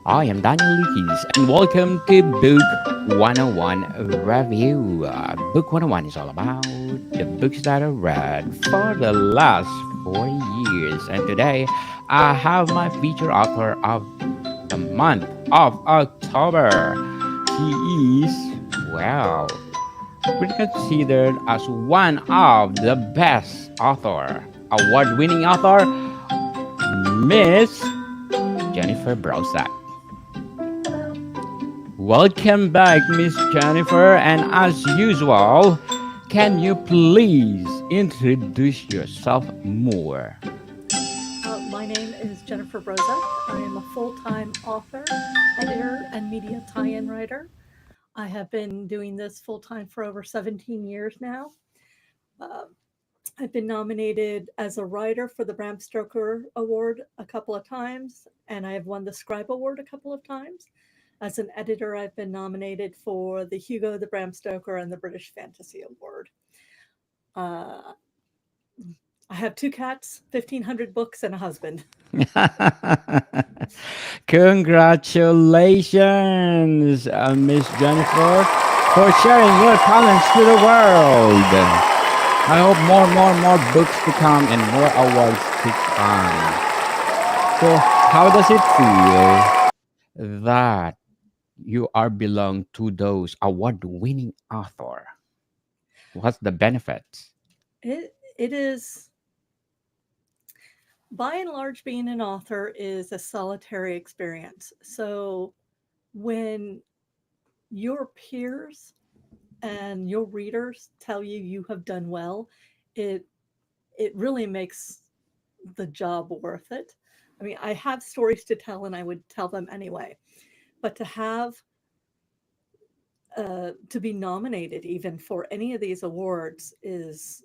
I am Daniel Lucas, and welcome to Book 101 Review. Book 101 is all about the books that I read for the last 4 years. And today, I have my feature author of the month of October. He is, well, pretty considered as one of the best author, award-winning author, Miss Jennifer Browsack. Welcome back, Miss Jennifer, and as usual, can you please introduce yourself more? My name is Jennifer Brozak. I am a full time author, editor, and media tie in writer. I have been doing this full time for over 17 years now. Uh, I've been nominated as a writer for the Bram Stoker Award a couple of times, and I have won the Scribe Award a couple of times. As an editor, I've been nominated for the Hugo, the Bram Stoker, and the British Fantasy Award. Uh, I have two cats, 1,500 books, and a husband. Congratulations, Miss Jennifer, for sharing your talents to the world. I hope more books to come and more awards to come. So, how does it feel that you are belong to those award-winning author? What's the benefits? It is, by and large, being an author is a solitary experience. So when your peers and your readers tell you you have done well, it it really makes the job worth it. I mean, I have stories to tell and I would tell them anyway. But to have to be nominated even for any of these awards is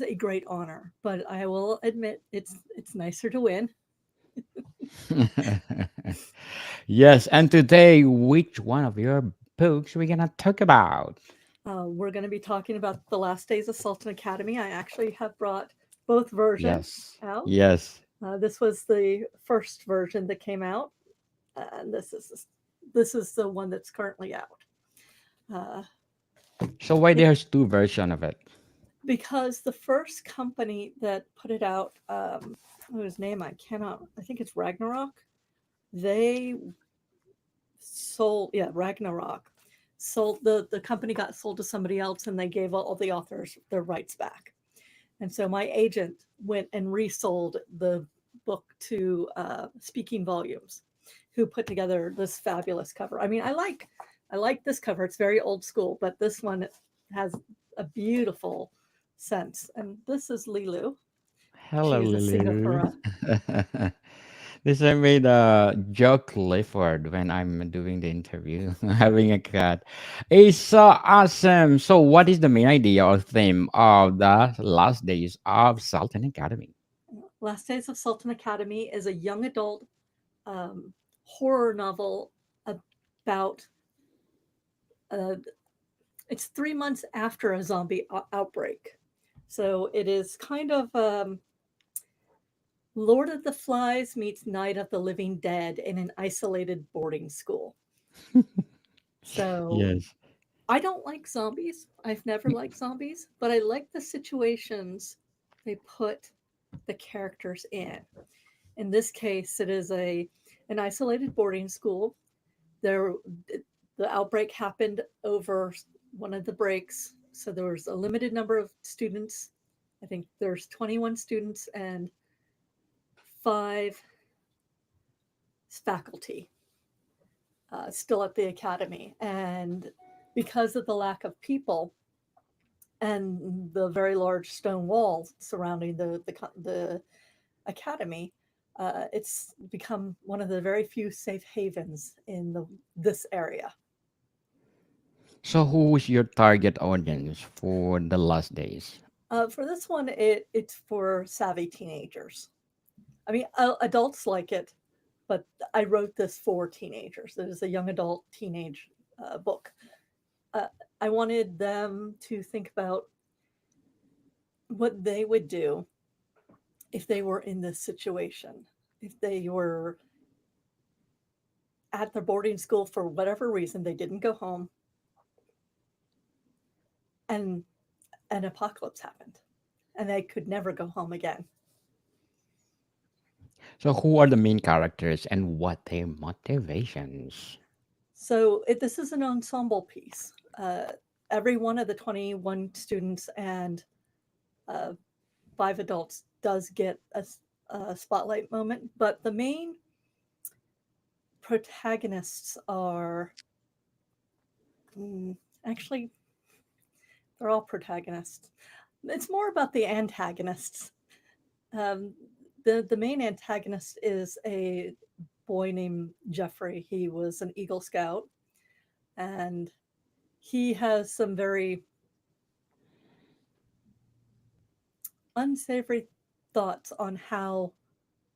a great honor. But I will admit it's nicer to win. Yes, and today, which one of your books we're gonna talk about? We're going to be talking about The Last Days of Sultan Academy. I actually have brought both versions Yes, out. yes. This was the first version that came out, and this is the one that's currently out. Uh, So why it, there's two version of it? because the first company that put it out, whose name I cannot, I think it's Ragnarok. They sold, yeah, Ragnarok sold the company got sold to somebody else, and they gave all the authors their rights back. And so my agent went and resold the book to Speaking Volumes, who put together this fabulous cover. I mean, I like this cover. It's very old school, but this one has a beautiful sense. And this is Lilu. She Hello, is a Lily. Singapura. This I made a joke Clifford when I'm doing the interview, having a cat. It's so awesome. So, what is the main idea or theme of the last days of Sultan Academy? Last Days of Sultan Academy is a young adult um, horror novel about uh, it's 3 months after a zombie outbreak. So it is kind of Lord of the Flies meets Night of the Living Dead in an isolated boarding school. So Yes. I don't like zombies. I've never liked zombies, but I like the situations they put the characters in. In this case, it is a an isolated boarding school. There, the outbreak happened over one of the breaks, so there was a limited number of students. I think there's 21 students and five faculty still at the academy. And because of the lack of people and the very large stone walls surrounding the academy, it's become one of the very few safe havens in this area. So, who's your target audience for the last days? For this one, it's for savvy teenagers. I mean, adults like it, but I wrote this for teenagers. It is a young adult teenage book. Uh, I wanted them to think about what they would do if they were in this situation, if they were at their boarding school for whatever reason. They didn't go home, and an apocalypse happened, and they could never go home again. So, who are the main characters and what their motivations? So this is an ensemble piece. Every one of the 21 students and uh, 5 adults does get a spotlight moment, but the main protagonists are actually, they're all protagonists. It's more about the antagonists. Um, the main antagonist is a boy named Jeffrey. He was an Eagle Scout, and he has some very unsavory thoughts on how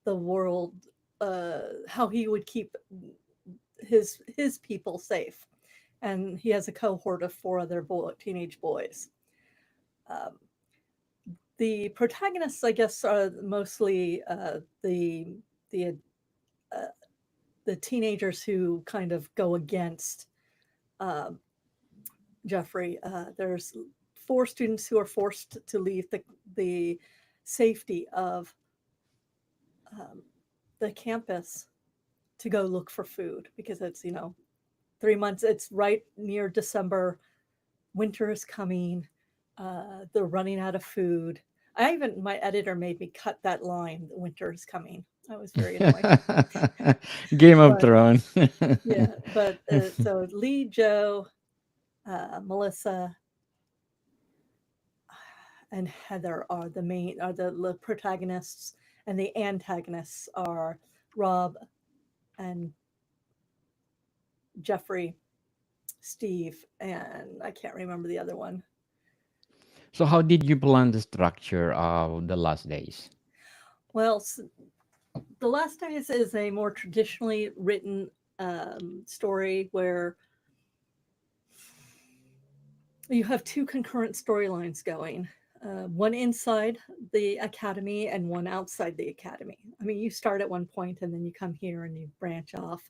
the world, how he would keep his people safe. And he has a cohort of 4 other teenage boys. Um, the protagonists, I guess, are mostly the uh, the teenagers who kind of go against uh, Jeffrey. There's 4 students who are forced to leave the safety of um, the campus to go look for food because it's 3 months. It's right near December. Winter is coming. They're running out of food. My editor made me cut that line. The winter is coming. I was very annoyed. Game of But Thrones. yeah, but so Lee, Joe, Melissa, and Heather are the protagonists, and the antagonists are Rob and Jeffrey, Steve, and I can't remember the other one. So, how did you plan the structure of the last days? Well, The Last Days is a more traditionally written story where you have 2 concurrent storylines going. One inside the academy and one outside the academy. I mean, you start at one point and then you come here and you branch off,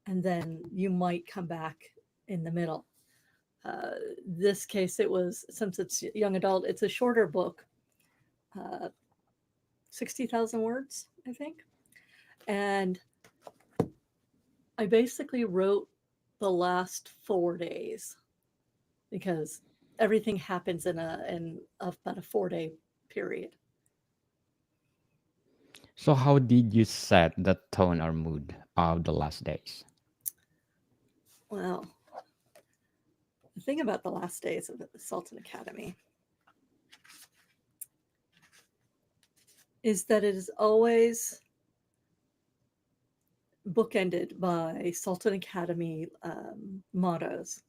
and then you might come back in the middle. This case, it was, since it's young adult, it's a shorter book, uh, 60,000 words, I think. And I basically wrote the last 4 days because everything happens in about a 4-day period. So, how did you set the tone or mood of the last days? Well, the thing about the last days of the Sultan Academy is that it is always bookended by Sultan Academy mottos.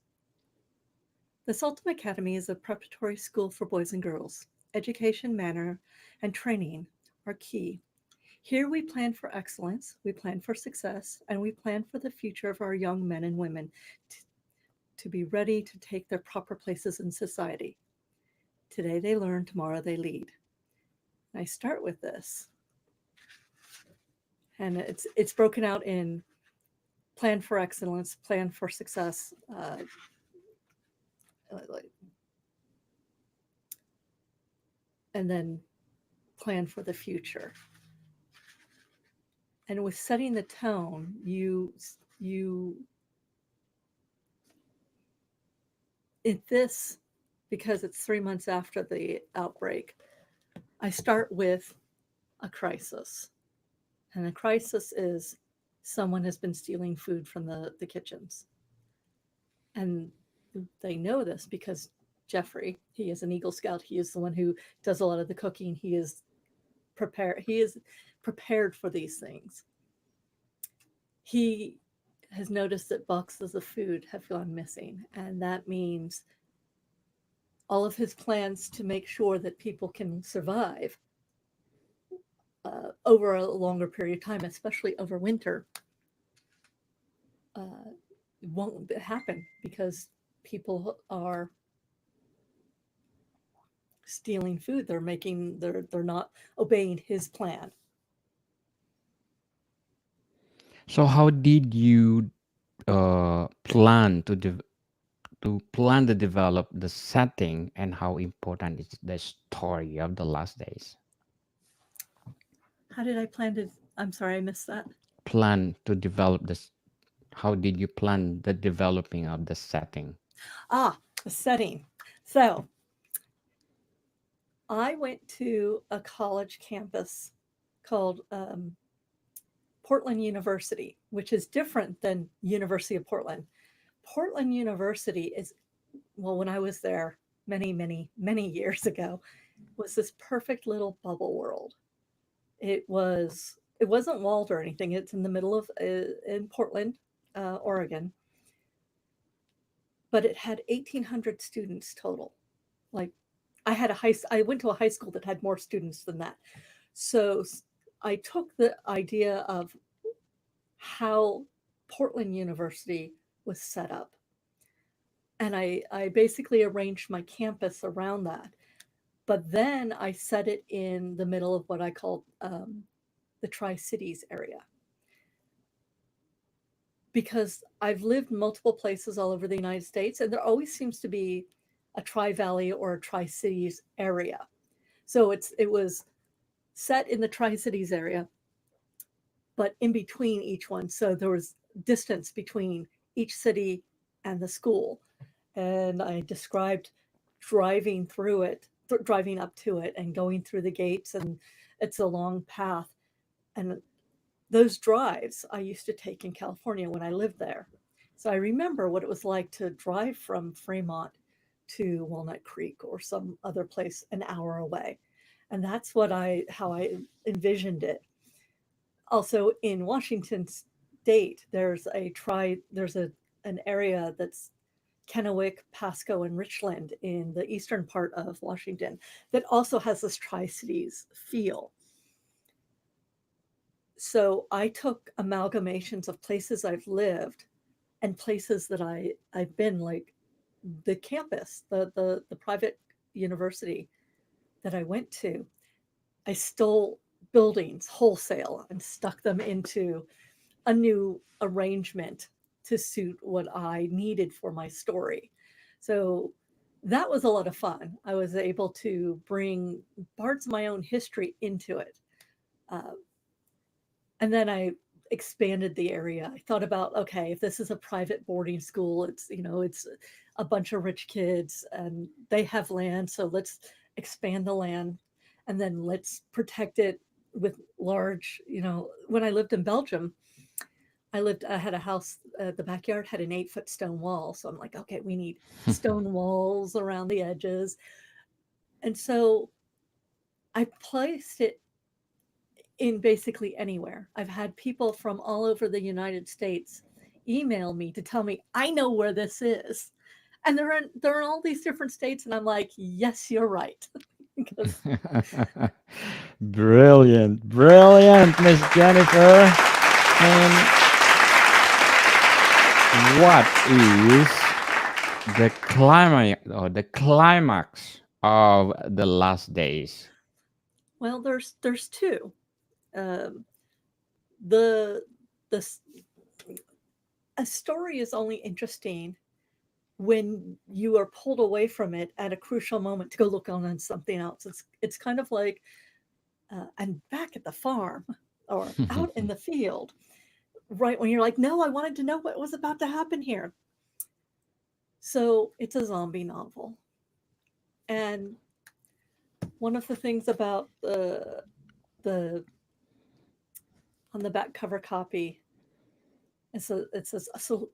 The Sultan Academy is a preparatory school for boys and girls. Education, manner, and training are key. Here we plan for excellence, we plan for success, and we plan for the future of our young men and women to be ready to take their proper places in society. Today they learn, tomorrow they lead. And I start with this. And it's broken out in plan for excellence, plan for success, and then plan for the future. And with setting the tone, you this, because it's 3 months after the outbreak, I start with a crisis. And a crisis is someone has been stealing food from the kitchens. And they know this because Jeffrey, he is an Eagle Scout. He is the one who does a lot of the cooking. He is prepared for these things. He has noticed that boxes of food have gone missing, and that means all of his plans to make sure that people can survive over a longer period of time, especially over winter, won't happen because people are stealing food. They're not obeying his plan. So how did you plan to develop the setting, and how important is the story of the last days? How did I plan to? I'm sorry, I missed that. Plan to develop this. How did you plan the developing of the setting? Ah, the setting. So I went to a college campus called Portland University, which is different than University of Portland. Portland University is, well, when I was there many, many, many years ago, was this perfect little bubble world. It wasn't walled or anything. It's in the middle of in Portland, Oregon, but it had 1,800 students total. Like I went to a high school that had more students than that. So I took the idea of how Portland University was set up, and I basically arranged my campus around that. But then I set it in the middle of what I called the Tri Cities area, because I've lived multiple places all over the United States, and there always seems to be a Tri Valley or a Tri Cities area. So it was set in the Tri Cities area, but in between each one. So there was distance between each city and the school. And I described driving through it, driving up to it, and going through the gates. And it's a long path. And those drives I used to take in California when I lived there. So I remember what it was like to drive from Fremont to Walnut Creek or some other place an hour away. And that's how I envisioned it. Also in Washington state, there's an area that's Kennewick, Pasco, and Richland in the eastern part of Washington that also has this Tri Cities feel. So I took amalgamations of places I've lived and places that I've been, like the campus, the private university that I went to. I stole buildings wholesale and stuck them into a new arrangement to suit what I needed for my story. So that was a lot of fun. I was able to bring parts of my own history into it. Uh, and then I expanded the area. I thought about, okay, if this is a private boarding school, it's a bunch of rich kids and they have land, so let's expand the land and then let's protect it with large, when I lived in Belgium, I had a house, the backyard had an 8-foot stone wall. So I'm like, okay, we need stone walls around the edges. And so I placed it in basically anywhere. I've had people from all over the United States email me to tell me, I know where this is. And they're in all these different states. And I'm like, yes, you're right. Because Brilliant, brilliant, Miss Jennifer. And what is the climax of the last days? well, there's two. Um, the the a story is only interesting when you are pulled away from it at a crucial moment to go look on something else. It's kind of like I'm back at the farm or out in the field, right when you're like, no, I wanted to know what was about to happen here. So it's a zombie novel, and one of the things about the on the back cover copy, it says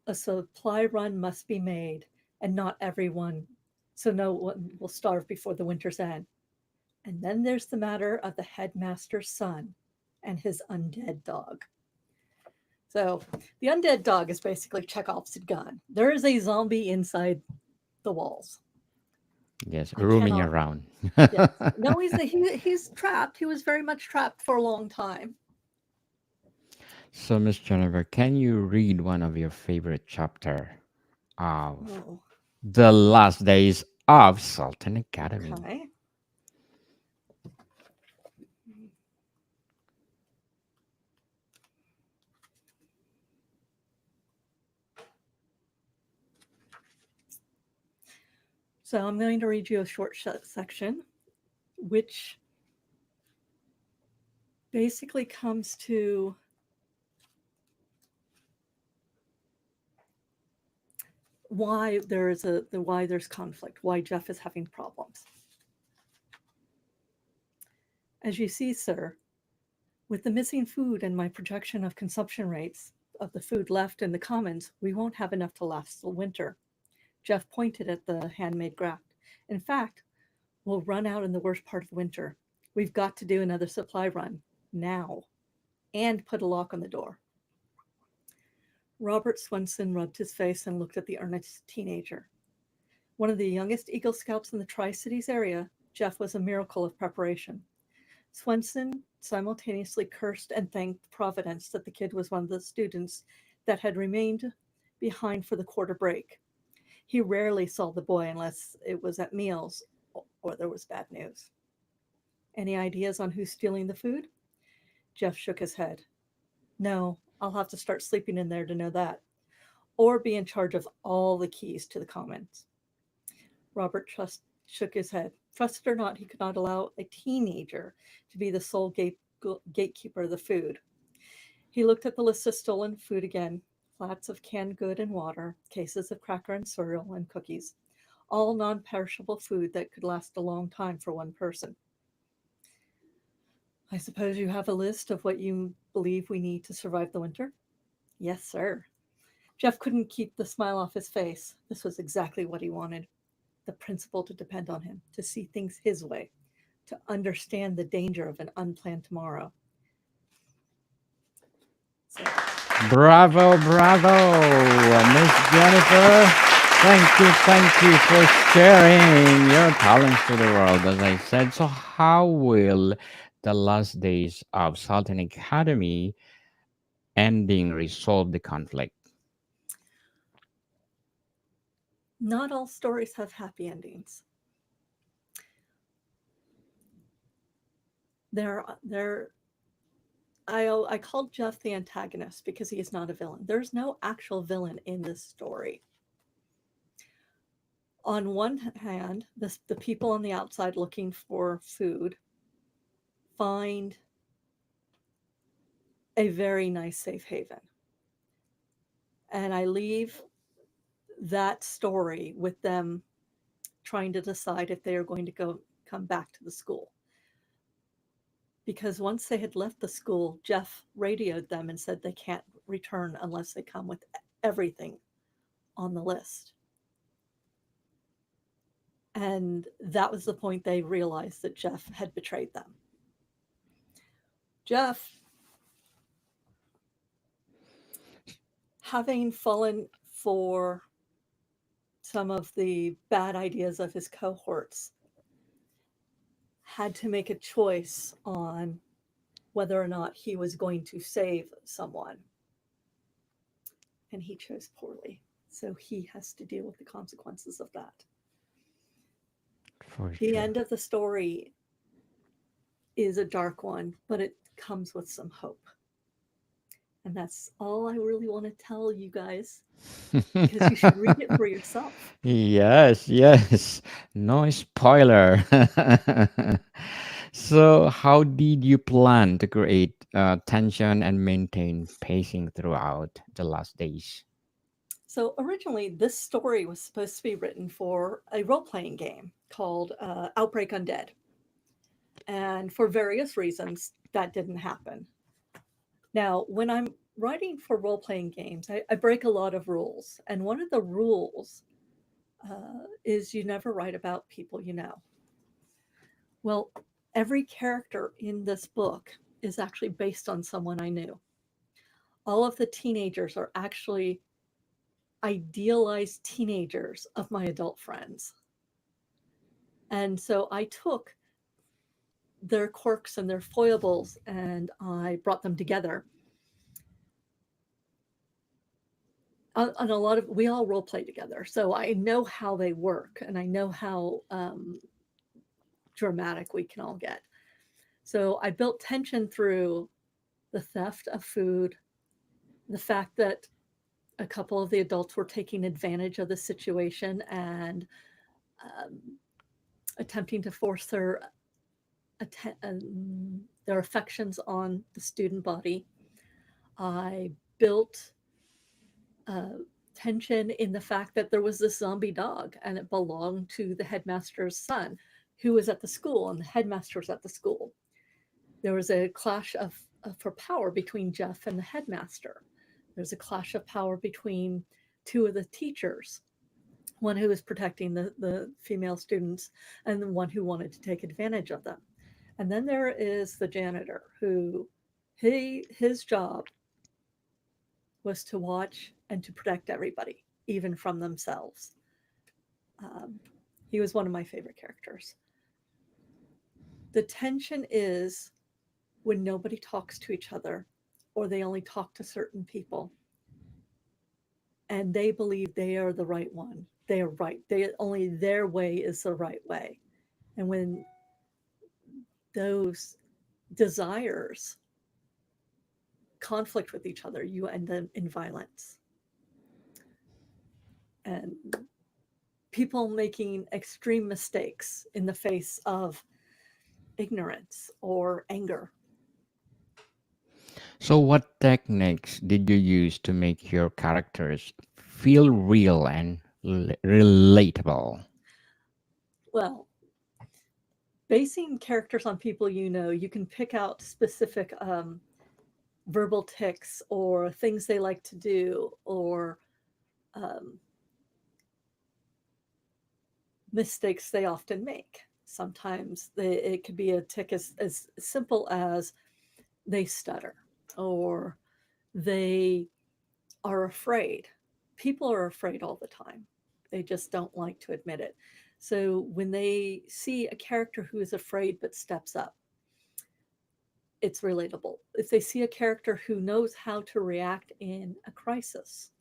a supply run must be made, and not everyone, so no one will starve before the winter's end. And then there's the matter of the headmaster's son and his undead dog. So the undead dog is basically Chekhov's gun. There is a zombie inside the walls. Yes, I roaming cannot. around. Yes. No, he's trapped. He was very much trapped for a long time. So, Miss Jennifer, can you read one of your favorite chapter of Oh, the last days of Sultan Academy? okay. So I'm going to read you a short section, which basically comes to why there's conflict, why Jeff is having problems. As you see, sir, with the missing food and my projection of consumption rates of the food left in the commons, we won't have enough to last the winter. Jeff pointed at the handmade graft. In fact, we'll run out in the worst part of the winter. We've got to do another supply run now and put a lock on the door. Robert Swenson rubbed his face and looked at the earnest teenager. One of the youngest Eagle Scouts in the Tri-Cities area, Jeff was a miracle of preparation. Swenson simultaneously cursed and thanked Providence that the kid was one of the students that had remained behind for the quarter break. He rarely saw the boy unless it was at meals or there was bad news. Any ideas on who's stealing the food? Jeff shook his head. No, I'll have to start sleeping in there to know that, or be in charge of all the keys to the commons. Robert shook his head. Trusted or not, he could not allow a teenager to be the sole gatekeeper of the food. He looked at the list of stolen food again, flats of canned good and water, cases of cracker and cereal and cookies, all non-perishable food that could last a long time for one person. I suppose you have a list of what you believe we need to survive the winter? Yes, sir. Jeff couldn't keep the smile off his face. This was exactly what he wanted. The principle to depend on him, to see things his way, to understand the danger of an unplanned tomorrow. So, Bravo, bravo, Miss Jennifer. Thank you for sharing your talents to the world, as I said. So, how will the last days of Sultan Academy ending resolve the conflict? not all stories have happy endings. I called Jeff the antagonist because he is not a villain. There's no actual villain in this story. On one hand, the people on the outside looking for food find a very nice safe haven. And I leave that story with them trying to decide if they are going to come back to the school. Because once they had left the school, Jeff radioed them and said they can't return unless they come with everything on the list. And that was the point they realized that Jeff had betrayed them. Jeff, having fallen for some of the bad ideas of his cohorts, had to make a choice on whether or not he was going to save someone. And he chose poorly. So he has to deal with the consequences of that. The end of the story is a dark one, but it comes with some hope. And that's all I really want to tell you guys, because you should read it for yourself. Yes. No spoiler. So, how did you plan to create tension and maintain pacing throughout the last days? So originally, this story was supposed to be written for a role-playing game called Outbreak Undead. And for various reasons, that didn't happen. Now, when I'm writing for role-playing games, I break a lot of rules. And one of the rules is you never write about people you know. Well, every character in this book is actually based on someone I knew. All of the teenagers are actually idealized teenagers of my adult friends. And so I took their quirks and their foibles and I brought them together. On a lot of, we all role play together. So I know how they work and I know how dramatic we can all get. So I built tension through the theft of food, the fact that a couple of the adults were taking advantage of the situation and um, attempting to force their affections on the student body. I built tension in the fact that there was this zombie dog and it belonged to the headmaster's son who was at the school and the headmaster was at the school. There was a clash for power between Jeff and the headmaster. There's a clash of power between two of the teachers, one who was protecting the female students and the one who wanted to take advantage of them. And then there is the janitor who his job was to watch and to protect everybody, even from themselves. Um, he was one of my favorite characters. The tension is when nobody talks to each other or they only talk to certain people and they believe they are the right one. They are right. Only their way is the right way. And when those desires conflict with each other, you end up in violence. And people making extreme mistakes in the face of ignorance or anger. So, what techniques did you use to make your characters feel real and relatable? Well, basing characters on people you know, you can pick out specific verbal tics or things they like to do or um, mistakes they often make. Sometimes it could be a tic as simple as they stutter or they are afraid. People are afraid all the time. They just don't like to admit it. So when they see a character who is afraid but steps up, it's relatable. If they see a character who knows how to react in a crisis,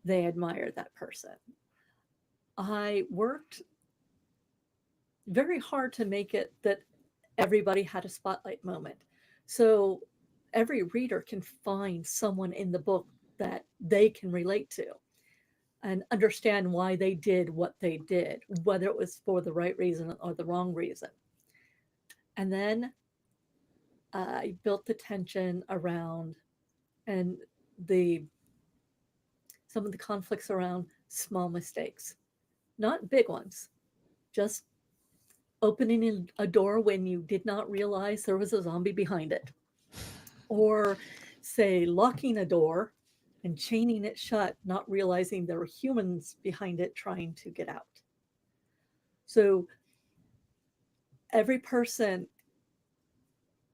they admire that person. I worked very hard to make it that everybody had a spotlight moment. So every reader can find someone in the book that they can relate to and understand why they did what they did, whether it was for the right reason or the wrong reason. And then I built the tension around and the some of the conflicts around small mistakes, not big ones, just opening a door when you did not realize there was a zombie behind it, or say locking a door and chaining it shut, not realizing there were humans behind it trying to get out. So every person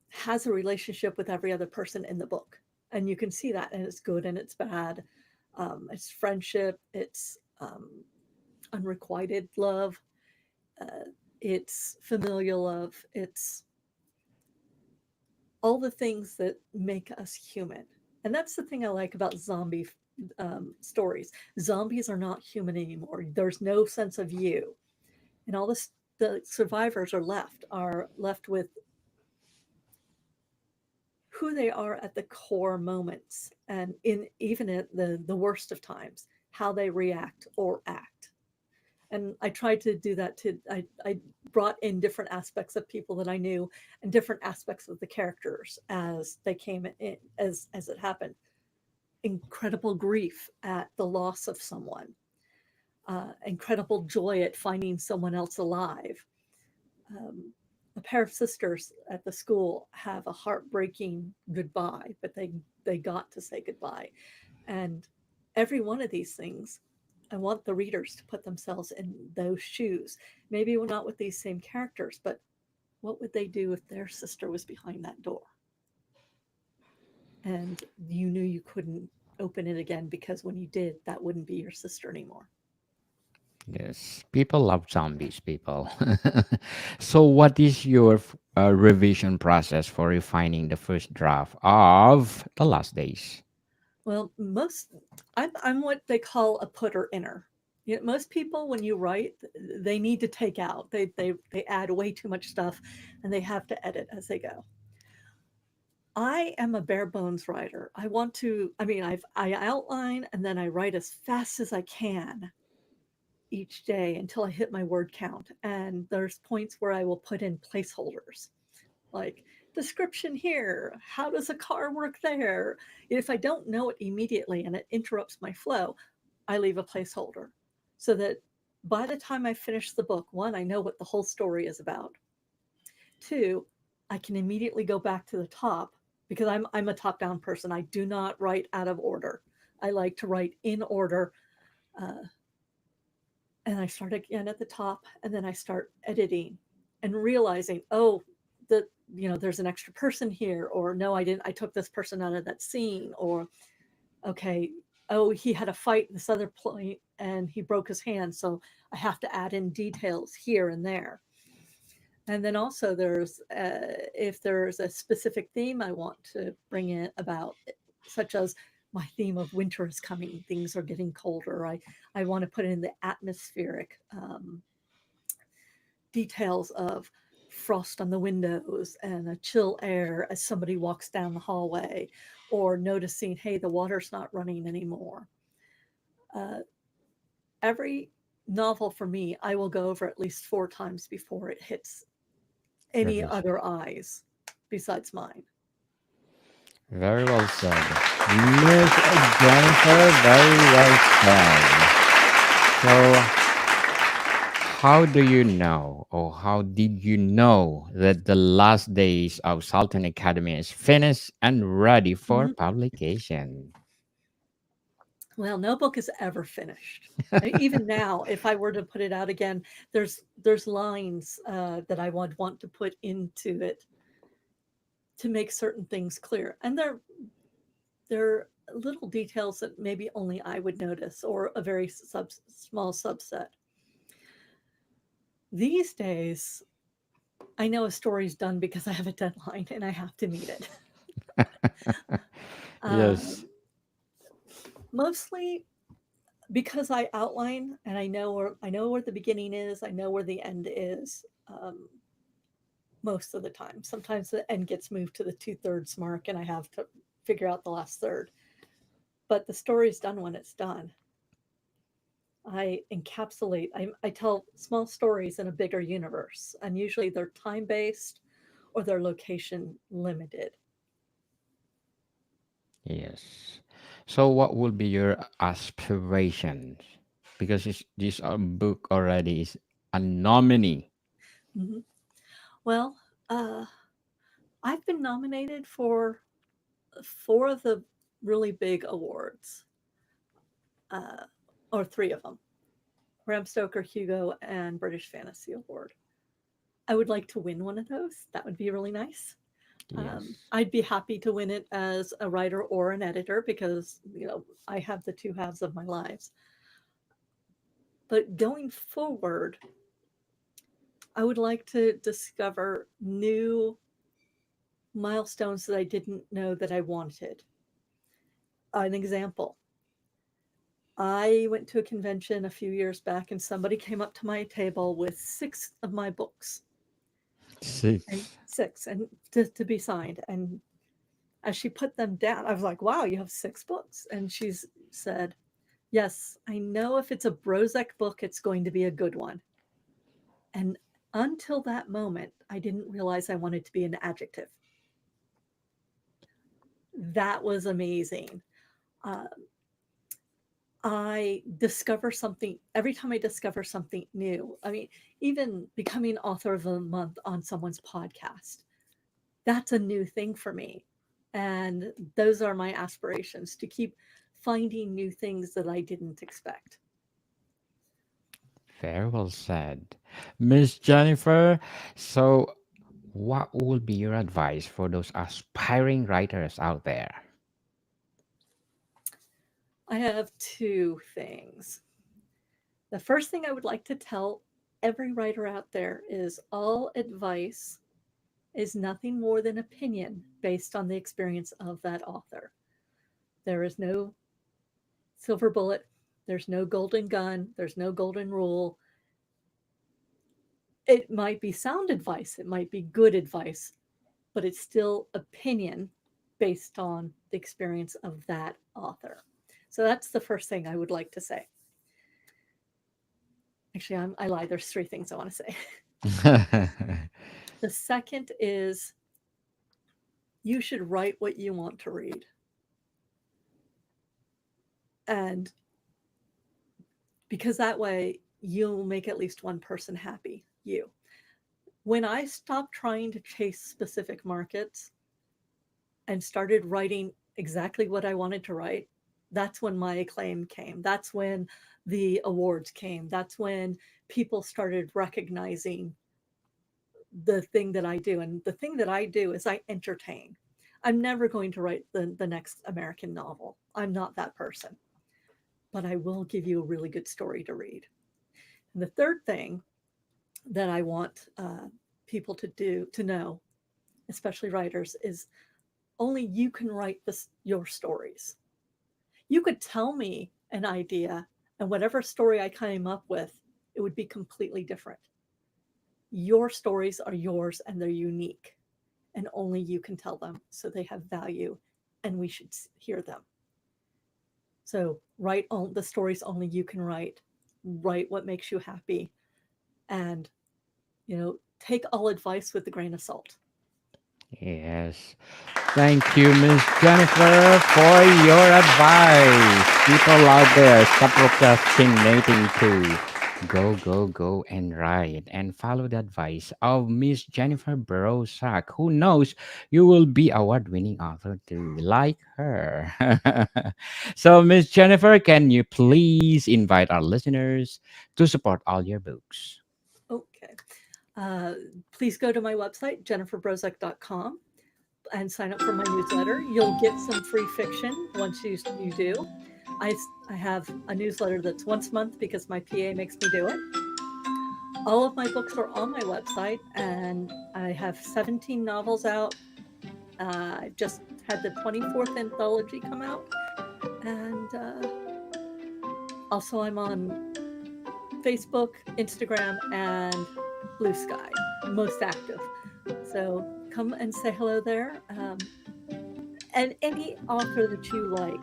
has a relationship with every other person in the book. And you can see that, and it's good and it's bad. It's friendship, it's unrequited love, it's familial love, it's all the things that make us human. And that's the thing I like about zombie stories. Zombies are not human anymore. There's no sense of you, and all this the survivors are left with who they are at the core moments, and in even at the worst of times, how they react or act. And I tried to do that to I brought in different aspects of people that I knew and different aspects of the characters as they came in as it happened. Incredible grief at the loss of someone, incredible joy at finding someone else alive. A pair of sisters at the school have a heartbreaking goodbye, but they got to say goodbye. And every one of these things, I want the readers to put themselves in those shoes. Maybe not with these same characters, but what would they do if their sister was behind that door? And you knew you couldn't open it again because when you did, that wouldn't be your sister anymore. Yes, people love zombies, people. So, what is your revision process for refining the first draft of The Last Days? Well, I'm what they call a putter inner. You know, most people, when you write, they need to take out. They add way too much stuff, and they have to edit as they go. I am a bare bones writer. I want to. I mean, I outline and then I write as fast as I can, each day until I hit my word count. And there's points where I will put in placeholders like description here. How does a car work there? If I don't know it immediately and it interrupts my flow, I leave a placeholder so that by the time I finish the book, one, I know what the whole story is about. Two, I can immediately go back to the top because I'm a top down person. I do not write out of order. I like to write in order. Uh, and I start again at the top, and then I start editing and realizing, oh, that there's an extra person here, or no, I didn't. I took this person out of that scene, or okay, oh, he had a fight in this other point and he broke his hand, so I have to add in details here and there. And then also there's if there's a specific theme I want to bring in about, such as my theme of winter is coming, things are getting colder. I want to put in the atmospheric details of frost on the windows and a chill air as somebody walks down the hallway, or noticing, hey, the water's not running anymore. Uh, every novel for me, I will go over at least 4 times before it hits any Revision. other eyes besides mine. Very well said. Miss Jennifer, very well said. So, how do you know, or how did you know that the last days of Sultan Academy is finished and ready for Mhm. publication? Well, no book is ever finished. Even now, if I were to put it out again, there's lines that I would want to put into it to make certain things clear, and they're little details that maybe only I would notice, or a very small subset. These days, I know a story's done because I have a deadline and I have to meet it. Yes. Um, mostly because I outline and I know where the beginning is, I know where the end is. Most of the time, sometimes the end gets moved to the 2/3 mark, and I have to figure out the last third. But the story's done when it's done. I encapsulate. I tell small stories in a bigger universe, and usually they're time based or they're location limited. Yes. So, what will be your aspirations? Because this book already is a nominee. Mhm. Well, uh, I've been nominated for 4 of the really big awards, uh, or 3 of them: Bram Stoker, Hugo, and British Fantasy Award. I would like to win one of those. That would be really nice. Yes. I'd be happy to win it as a writer or an editor because I have the two halves of my lives. But going forward, I would like to discover new milestones that I didn't know that I wanted. An example: I went to a convention a few years back and somebody came up to my table with 6 of my books, and Six. 6 and to be signed. And as she put them down, I was like, wow, you have 6 books. And she said, yes, I know if it's a Brozek book, it's going to be a good one. And until that moment, I didn't realize I wanted to be an adjective. That was amazing. Uh, I discover something every time I discover something new. I mean, even becoming author of the month on someone's podcast, that's a new thing for me. And those are my aspirations, to keep finding new things that I didn't expect. Very well said. Miss Jennifer, so what would be your advice for those aspiring writers out there? I have 2 things. The first thing I would like to tell every writer out there is all advice is nothing more than opinion based on the experience of that author. There is no silver bullet, there's no golden gun, there's no golden rule. It might be sound advice, it might be good advice, but it's still opinion based on the experience of that author. So that's the first thing I would like to say. Actually, I lied. There's three things I want to say. The second is you should write what you want to read. And because that way you'll make at least one person happy, you. When I stopped trying to chase specific markets and started writing exactly what I wanted to write, that's when my acclaim came. That's when the awards came. That's when people started recognizing the thing that I do. And the thing that I do is I entertain. I'm never going to write the next American novel. I'm not that person. But I will give you a really good story to read. And the third thing that I want people to know, especially writers, is only you can write your stories. You could tell me an idea, and whatever story I came up with, it would be completely different. Your stories are yours and they're unique, and only you can tell them, so they have value and we should hear them. So write the stories only you can write. Write what makes you happy, and take all advice with a grain of salt. Yes. Thank you, Miss Jennifer, for your advice. People out there, stop procrastinating too. Go, go, go and write and follow the advice of Miss Jennifer Brosak. Who knows, you will be award-winning author too, like her. So, Miss Jennifer, can you please invite our listeners to support all your books? Okay. Please go to my website, jenniferbrozek.com, and sign up for my newsletter. You'll get some free fiction once you do. I have a newsletter that's once a month because my PA makes me do it. All of my books are on my website, and I have 17 novels out. I just had the 24th anthology come out. And also I'm on Facebook, Instagram, and Blue Sky, most active. So come and say hello there. And any author that you like,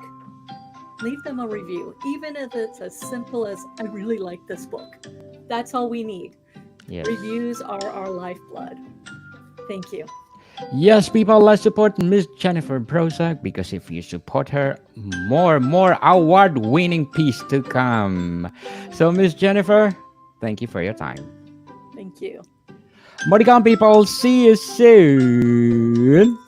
leave them a review, even if it's as simple as, I really like this book. That's all we need. Yes. Reviews are our lifeblood. Thank you. Yes, people, let's support Miss Jennifer Brosak, because if you support her, more award-winning piece to come. So, Miss Jennifer, thank you for your time. Thank you. More to come, people. See you soon.